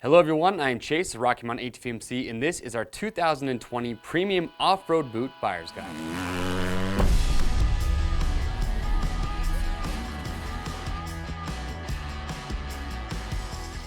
Hello everyone, I'm Chase, the Rocky Mountain ATV, and this is our 2020 Premium Off-Road Boot Buyer's Guide.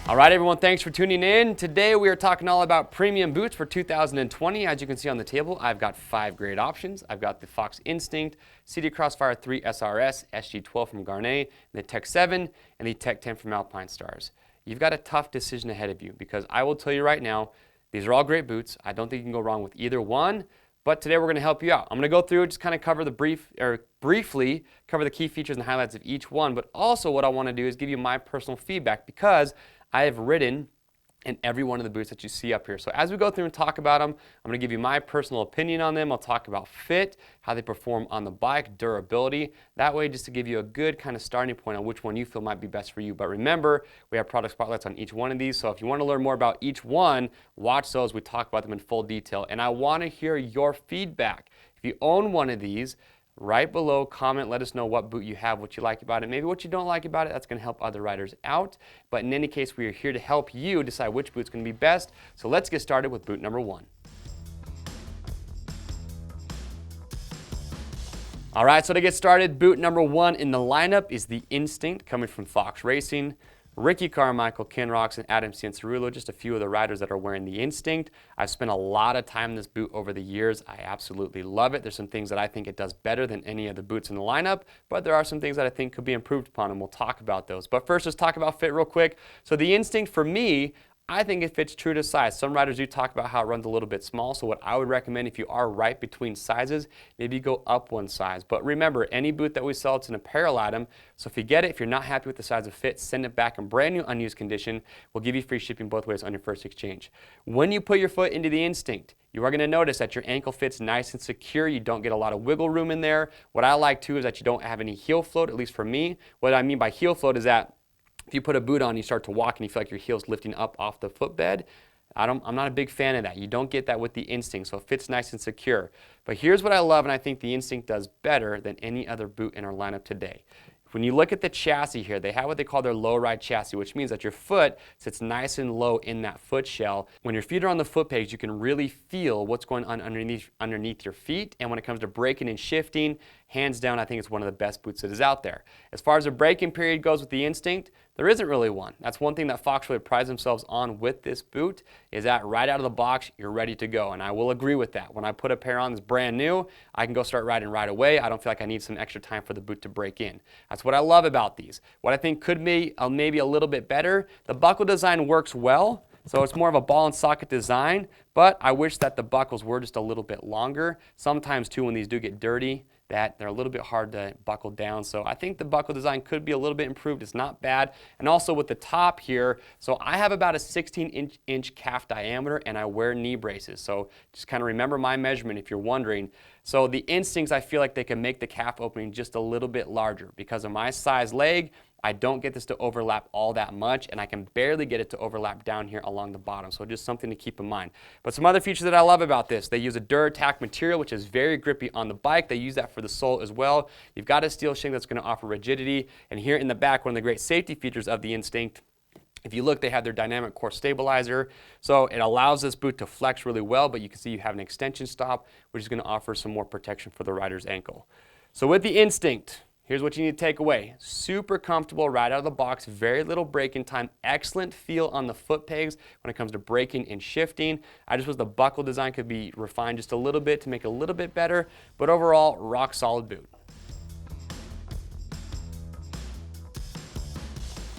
All right everyone, thanks for tuning in. Today we are talking all about premium boots for 2020. As you can see on the table, I've got 5 great options. I've got the Fox Instinct, Sidi Crossfire 3 SRS, SG12 from Gaerne, the Tech 7, and the Tech 10 from Alpinestars. You've got a tough decision ahead of you because I will tell you right now, these are all great boots. I don't think you can go wrong with either one, but today we're going to help you out. I'm going to go through, just kind of cover the briefly cover the key features and highlights of each one, but also what I want to do is give you my personal feedback because I have ridden in every one of the boots that you see up here. So as we go through and talk about them, I'm going to give you my personal opinion on them. I'll talk about fit, how they perform on the bike, durability. That way, just to give you a good kind of starting point on which one you feel might be best for you. But remember, we have product spotlights on each one of these. So if you want to learn more about each one, watch those. We talk about them in full detail. And I want to hear your feedback. If you own one of these, right below, comment, let us know what boot you have, what you like about it, maybe what you don't like about it. That's going to help other riders out. But in any case, we are here to help you decide which boot's going to be best. So let's get started with boot number 1. All right, so to get started, boot number 1 in the lineup is the Instinct, coming from Fox Racing. Ricky Carmichael, Ken Rocks, and Adam Cianciarulo, just a few of the riders that are wearing the Instinct. I've spent a lot of time in this boot over the years. I absolutely love it. There's some things that I think it does better than any of the boots in the lineup, but there are some things that I think could be improved upon, and we'll talk about those. But first, let's talk about fit real quick. So the Instinct, for me, I think it fits true to size. Some riders do talk about how it runs a little bit small, so what I would recommend if you are right between sizes, maybe go up one size. But remember, any boot that we sell, it's an apparel item, so if you get it, if you're not happy with the size of fit, send it back in brand new unused condition. We'll give you free shipping both ways on your first exchange. When you put your foot into the Instinct, you are going to notice that your ankle fits nice and secure. You don't get a lot of wiggle room in there. What I like too is that you don't have any heel float, at least for me. What I mean by heel float is that if you put a boot on, you start to walk and you feel like your heel's lifting up off the footbed. I'm not a big fan of that. You don't get that with the Instinct, so it fits nice and secure. But here's what I love, and I think the Instinct does better than any other boot in our lineup today. When you look at the chassis here, they have what they call their low ride chassis, which means that your foot sits nice and low in that foot shell. When your feet are on the foot pegs, you can really feel what's going on underneath your feet. And when it comes to braking and shifting, hands down, I think it's one of the best boots that is out there. As far as the braking period goes with the Instinct, there isn't really one. That's one thing that Fox really prides themselves on with this boot, is that right out of the box, you're ready to go. And I will agree with that. When I put a pair on that's brand new, I can go start riding right away. I don't feel like I need some extra time for the boot to break in. That's what I love about these. What I think could be maybe a little bit better, the buckle design works well. So it's more of a ball and socket design, but I wish that the buckles were just a little bit longer. Sometimes too, when these do get dirty, that they're a little bit hard to buckle down. So I think the buckle design could be a little bit improved. It's not bad. And also with the top here, so I have about a 16-inch calf diameter and I wear knee braces. So just kind of remember my measurement if you're wondering. So the Instincts, I feel like they can make the calf opening just a little bit larger. Because of my size leg, I don't get this to overlap all that much, and I can barely get it to overlap down here along the bottom. So just something to keep in mind. But some other features that I love about this, they use a Duratac material, which is very grippy on the bike. They use that for the sole as well. You've got a steel shank that's going to offer rigidity. And here in the back, one of the great safety features of the Instinct, if you look, they have their dynamic core stabilizer. So it allows this boot to flex really well, but you can see you have an extension stop, which is going to offer some more protection for the rider's ankle. So with the Instinct, here's what you need to take away. Super comfortable right out of the box, very little braking time, excellent feel on the foot pegs when it comes to braking and shifting. I just wish the buckle design could be refined just a little bit to make it a little bit better, but overall, rock solid boot.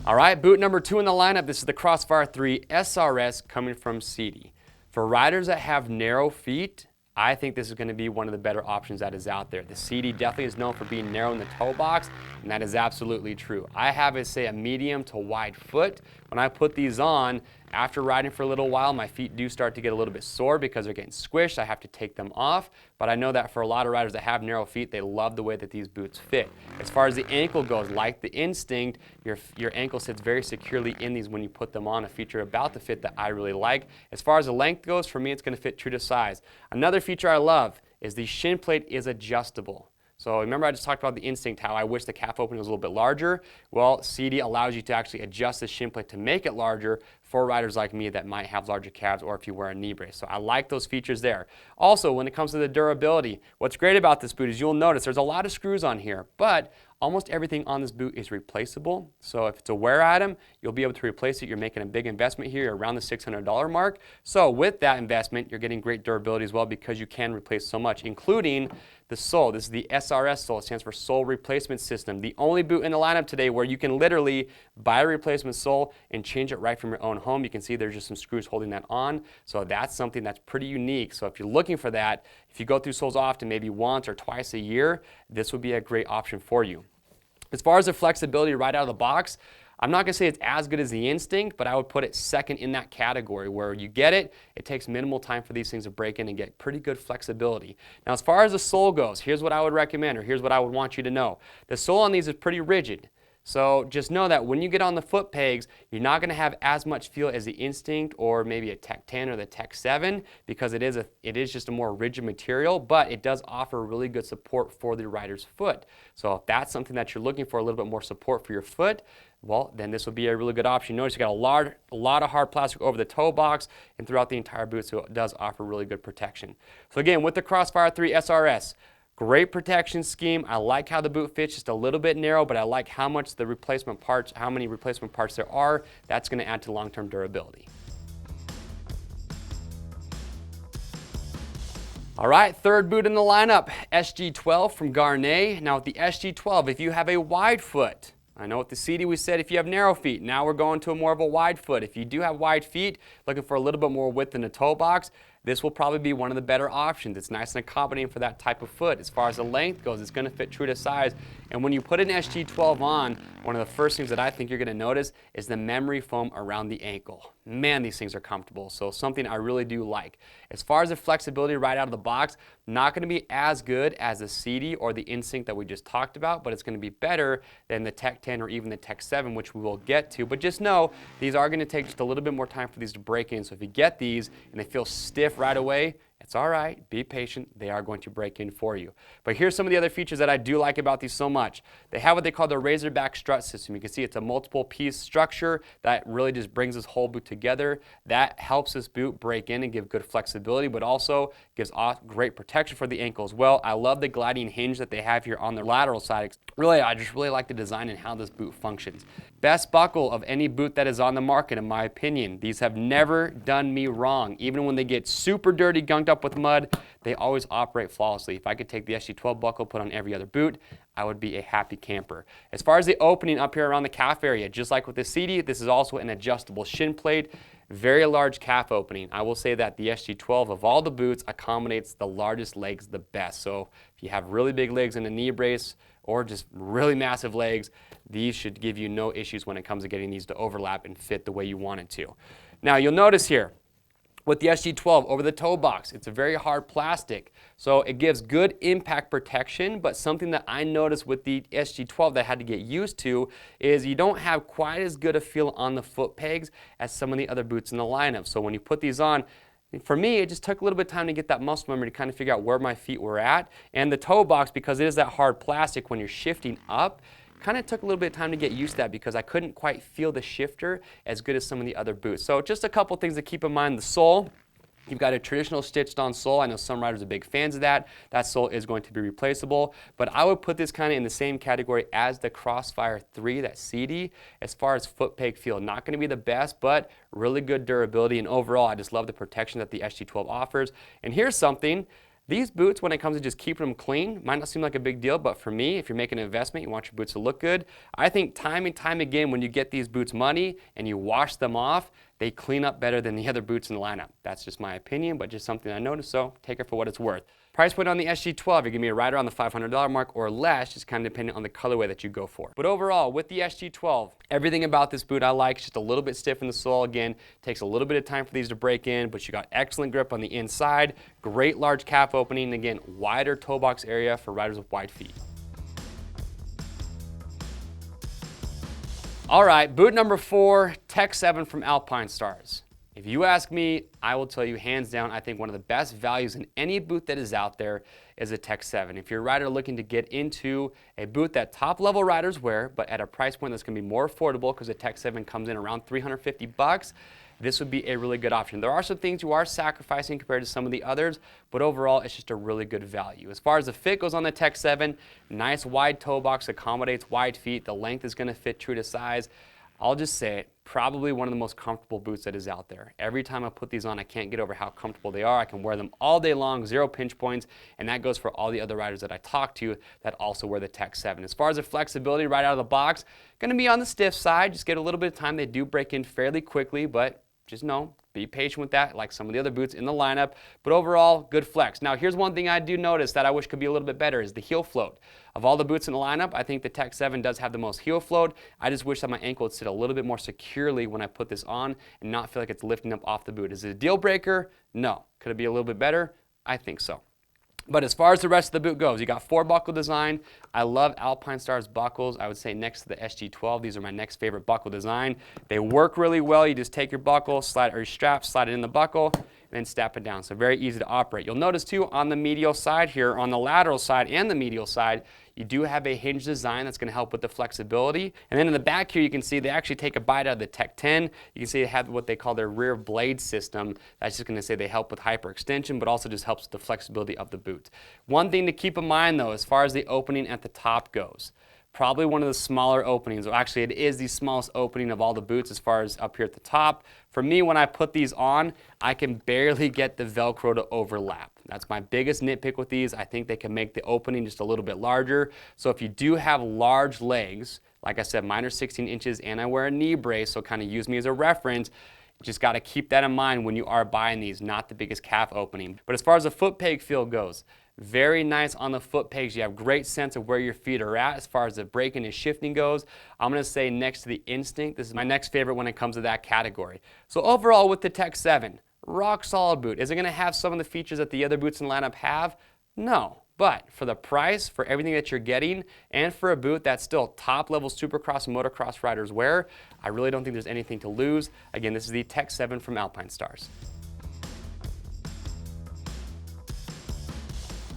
All right, boot number 2 in the lineup, this is the Crossfire 3 SRS coming from Sidi. For riders that have narrow feet, I think this is going to be one of the better options that is out there. The Sidi definitely is known for being narrow in the toe box, and that is absolutely true. I have, a medium to wide foot. When I put these on, after riding for a little while, my feet do start to get a little bit sore because they're getting squished. I have to take them off, but I know that for a lot of riders that have narrow feet, they love the way that these boots fit. As far as the ankle goes, like the Instinct, your ankle sits very securely in these when you put them on, a feature about the fit that I really like. As far as the length goes, for me, it's going to fit true to size. Another feature I love is the shin plate is adjustable. So remember I just talked about the Instinct, how I wish the calf opening was a little bit larger. Well, Sidi allows you to actually adjust the shin plate to make it larger for riders like me that might have larger calves or if you wear a knee brace. So I like those features there. Also, when it comes to the durability, what's great about this boot is you'll notice there's a lot of screws on here, but almost everything on this boot is replaceable. So if it's a wear item, you'll be able to replace it. You're making a big investment here around the $600 mark. So with that investment, you're getting great durability as well because you can replace so much, including the sole. This is the SRS sole. It stands for Sole Replacement System. The only boot in the lineup today where you can literally buy a replacement sole and change it right from your own home. You can see there's just some screws holding that on. So that's something that's pretty unique. So if you're looking for that, if you go through soles often, maybe once or twice a year, this would be a great option for you. As far as the flexibility right out of the box, I'm not going to say it's as good as the Instinct, but I would put it second in that category where you get it, it takes minimal time for these things to break in and get pretty good flexibility. Now, as far as the sole goes, here's what I would recommend, or here's what I would want you to know. The sole on these is pretty rigid. So just know that when you get on the foot pegs, you're not going to have as much feel as the Instinct or maybe a Tech 10 or the Tech 7 because it is just a more rigid material, but it does offer really good support for the rider's foot. So if that's something that you're looking for, a little bit more support for your foot, well, then this would be a really good option. Notice you got a lot of hard plastic over the toe box and throughout the entire boot, so it does offer really good protection. So again, with the Crossfire 3 SRS, great protection scheme. I like how the boot fits, just a little bit narrow, but I like how much the replacement parts, how many replacement parts there are. That's going to add to long-term durability. All right, third boot in the lineup, SG12 from Gaerne. Now with the SG12, if you have a wide foot, I know with the Sidi we said if you have narrow feet, now we're going to more of a wide foot. If you do have wide feet, looking for a little bit more width in the toe box, this will probably be one of the better options. It's nice and accommodating for that type of foot. As far as the length goes, it's going to fit true to size. And when you put an SG12 on, one of the first things that I think you're going to notice is the memory foam around the ankle. Man, these things are comfortable. So something I really do like. As far as the flexibility right out of the box, not going to be as good as the Sidi or the Instinct that we just talked about, but it's going to be better than the Tech 10 or even the Tech 7, which we will get to. But just know, these are going to take just a little bit more time for these to break in. So if you get these and they feel stiff right away, it's all right, be patient, they are going to break in for you. But here's some of the other features that I do like about these so much. They have what they call the Razorback strut system. You can see it's a multiple piece structure that really just brings this whole boot together. That helps this boot break in and give good flexibility, but also gives great protection for the ankle as well. I love the gliding hinge that they have here on the lateral side. Really, I just really like the design and how this boot functions. Best buckle of any boot that is on the market, in my opinion. These have never done me wrong. Even when they get super dirty, gunked up with mud, they always operate flawlessly. If I could take the SG12 buckle, put on every other boot, I would be a happy camper. As far as the opening up here around the calf area, just like with the Sidi, this is also an adjustable shin plate. Very large calf opening. I will say that the SG12 of all the boots accommodates the largest legs the best. So if you have really big legs in a knee brace or just really massive legs, these should give you no issues when it comes to getting these to overlap and fit the way you want it to. Now you'll notice here, with the SG12 over the toe box, it's a very hard plastic, so it gives good impact protection, but something that I noticed with the SG12 that I had to get used to is you don't have quite as good a feel on the foot pegs as some of the other boots in the lineup. So when you put these on, for me, it just took a little bit of time to get that muscle memory to kind of figure out where my feet were at. And the toe box, because it is that hard plastic, when you're shifting up, kind of took a little bit of time to get used to that because I couldn't quite feel the shifter as good as some of the other boots. So just a couple things to keep in mind. The sole, you've got a traditional stitched on sole. I know some riders are big fans of that. That sole is going to be replaceable, but I would put this kind of in the same category as the Crossfire 3, that Sidi, as far as foot peg feel. Not going to be the best, but really good durability, and overall I just love the protection that the SG12 offers. And here's something. These boots, when it comes to just keeping them clean, might not seem like a big deal, but for me, if you're making an investment, you want your boots to look good. I think time and time again, when you get these boots muddy and you wash them off, they clean up better than the other boots in the lineup. That's just my opinion, but just something I noticed, so take it for what it's worth. Price point on the SG12, you're going to be right around the $500 mark or less, just kind of depending on the colorway that you go for. But overall, with the SG12, everything about this boot I like. It's just a little bit stiff in the sole. Again, takes a little bit of time for these to break in, but you got excellent grip on the inside, great large calf opening, again, wider toe box area for riders with wide feet. All right, boot number 4, Tech 7 from Alpinestars. If you ask me, I will tell you hands down, I think one of the best values in any boot that is out there is a Tech 7. If you're a rider looking to get into a boot that top level riders wear, but at a price point that's going to be more affordable because the Tech 7 comes in around $350, this would be a really good option. There are some things you are sacrificing compared to some of the others, but overall, it's just a really good value. As far as the fit goes on the Tech 7, nice wide toe box, accommodates wide feet. The length is going to fit true to size. I'll just say it, probably one of the most comfortable boots that is out there. Every time I put these on, I can't get over how comfortable they are. I can wear them all day long, 0 pinch points, and that goes for all the other riders that I talk to that also wear the Tech 7. As far as the flexibility right out of the box, going to be on the stiff side. Just get a little bit of time. They do break in fairly quickly, but just know, be patient with that, like some of the other boots in the lineup. But overall, good flex. Now, here's one thing I do notice that I wish could be a little bit better is the heel float. Of all the boots in the lineup, I think the Tech 7 does have the most heel float. I just wish that my ankle would sit a little bit more securely when I put this on and not feel like it's lifting up off the boot. Is it a deal breaker? No. Could it be a little bit better? I think so. But as far as the rest of the boot goes, you got 4-buckle design. I love Alpinestars buckles. I would say next to the SG12, these are my next favorite buckle design. They work really well. You just take your buckle, slide or your strap, slide it in the buckle, and then snap it down. So very easy to operate. You'll notice too on the medial side here, on the lateral side and the medial side, you do have a hinge design that's going to help with the flexibility. And then in the back here, you can see they actually take a bite out of the Tech 10. You can see they have what they call their rear blade system. That's just going to say they help with hyperextension, but also just helps with the flexibility of the boot. One thing to keep in mind though, as far as the opening at the top goes, probably one of the smaller openings. Well, actually, it is the smallest opening of all the boots as far as up here at the top. For me, when I put these on, I can barely get the Velcro to overlap. That's my biggest nitpick with these. I think they can make the opening just a little bit larger. So if you do have large legs, like I said, mine are 16 inches and I wear a knee brace, so kind of use me as a reference. Just got to keep that in mind when you are buying these, not the biggest calf opening. But as far as the foot peg feel goes, very nice on the foot pegs. You have great sense of where your feet are at as far as the braking and shifting goes. I'm going to say next to the Instinct, this is my next favorite when it comes to that category. So overall with the Tech 7, rock solid boot. Is it going to have some of the features that the other boots in the lineup have? No. But for the price, for everything that you're getting, and for a boot that's still top-level Supercross and Motocross riders wear, I really don't think there's anything to lose. Again, this is the Tech 7 from Alpinestars.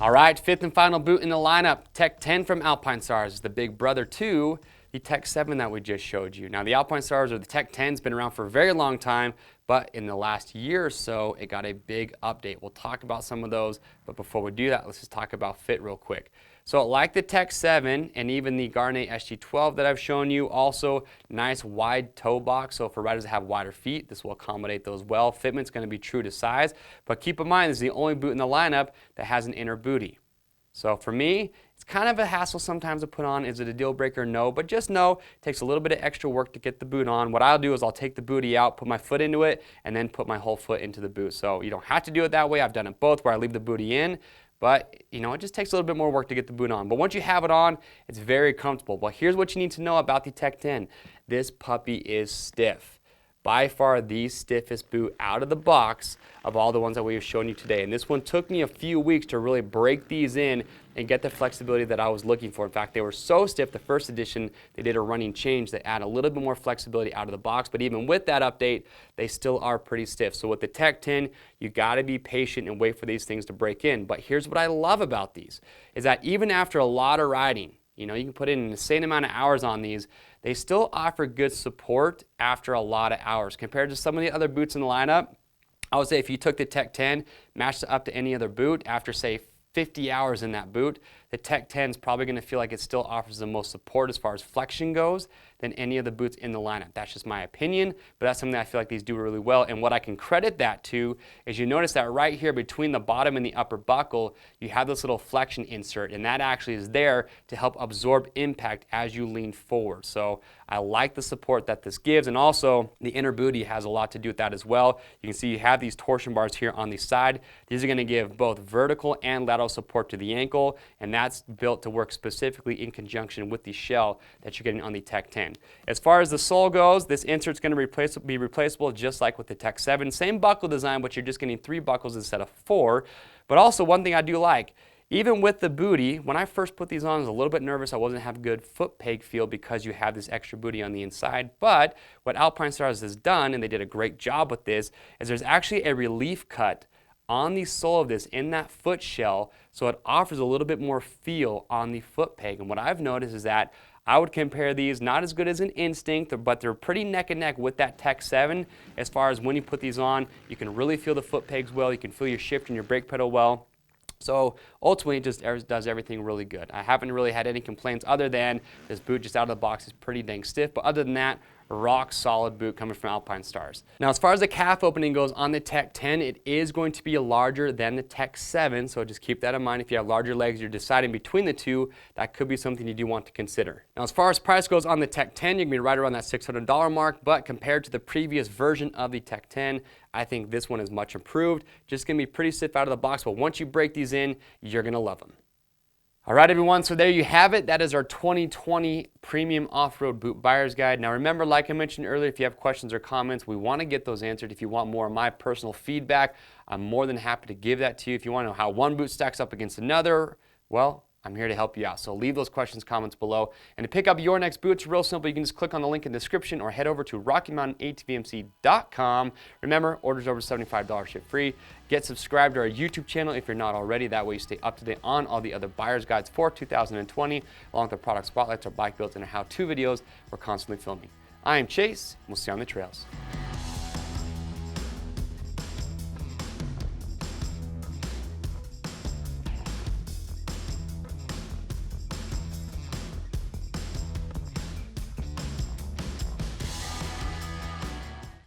All right, fifth and final boot in the lineup, Tech 10 from Alpinestars is the big brother to the Tech 7 that we just showed you. Now, the Alpinestars or the Tech 10's been around for a very long time, but in the last year or so, it got a big update. We'll talk about some of those, but before we do that, let's just talk about fit real quick. So like the Tech 7 and even the Gaerne SG12 that I've shown you, also nice wide toe box. So for riders that have wider feet, this will accommodate those well. Fitment's going to be true to size, but keep in mind this is the only boot in the lineup that has an inner bootie. So for me, it's kind of a hassle sometimes to put on. Is it a deal breaker? No, but just know it takes a little bit of extra work to get the boot on. What I'll do is I'll take the bootie out, put my foot into it, and then put my whole foot into the boot. So you don't have to do it that way. I've done it both where I leave the bootie in, but you know, it just takes a little bit more work to get the boot on. But once you have it on, it's very comfortable. Well, here's what you need to know about the Tech 10. This puppy is stiff. By far the stiffest boot out of the box of all the ones that we have shown you today. And this one took me a few weeks to really break these in and get the flexibility that I was looking for. In fact, they were so stiff, the first edition, they did a running change that add a little bit more flexibility out of the box. But even with that update, they still are pretty stiff. So with the Tech 10, you gotta be patient and wait for these things to break in. But here's what I love about these, is that even after a lot of riding, you know, you can put in an insane amount of hours on these, they still offer good support after a lot of hours. Compared to some of the other boots in the lineup, I would say if you took the Tech 10, matched it up to any other boot, after say 50 hours in that boot, the Tech 10 is probably going to feel like it still offers the most support as far as flexion goes than any of the boots in the lineup. That's just my opinion, but that's something that I feel like these do really well. And what I can credit that to is you notice that right here between the bottom and the upper buckle, you have this little flexion insert, and that actually is there to help absorb impact as you lean forward. So I like the support that this gives, and also the inner bootie has a lot to do with that as well. You can see you have these torsion bars here on the side. These are going to give both vertical and lateral support to the ankle, and that's built to work specifically in conjunction with the shell that you're getting on the Tech 10. As far as the sole goes, this insert's going to be replaceable just like with the Tech 7. Same buckle design, but you're just getting 3 buckles instead of 4. But also one thing I do like Even with the booty, when I first put these on, I was a little bit nervous. I wasn't have good foot peg feel because you have this extra booty on the inside. But what Alpinestars has done, and they did a great job with this, is there's actually a relief cut on the sole of this in that foot shell, so it offers a little bit more feel on the foot peg. And what I've noticed is that I would compare these, not as good as an Instinct, but they're pretty neck and neck with that Tech 7 as far as when you put these on, you can really feel the foot pegs well, you can feel your shift and your brake pedal well. So ultimately, it just does everything really good. I haven't really had any complaints other than this boot just out of the box is pretty dang stiff, but other than that, rock solid boot coming from Alpinestars. Now, as far as the calf opening goes on the Tech 10, it is going to be larger than the Tech 7, so just keep that in mind. If you have larger legs, you're deciding between the two, that could be something you do want to consider. Now, as far as price goes on the Tech 10, you're going to be right around that $600 mark, but compared to the previous version of the Tech 10, I think this one is much improved. Just going to be pretty stiff out of the box, but once you break these in, you're going to love them. All right, everyone, so there you have it. That is our 2020 Premium Off-Road Boot Buyer's Guide. Now remember, like I mentioned earlier, if you have questions or comments, we want to get those answered. If you want more of my personal feedback, I'm more than happy to give that to you. If you want to know how one boot stacks up against another, well, I'm here to help you out. So leave those questions, comments below. And to pick up your next boot, it's real simple. You can just click on the link in the description or head over to RockyMountainATVMC.com. Remember, orders over $75 ship free. Get subscribed to our YouTube channel if you're not already. That way you stay up to date on all the other buyer's guides for 2020, along with the product spotlights, our bike builds, and our how-to videos we're constantly filming. I am Chase, and we'll see you on the trails.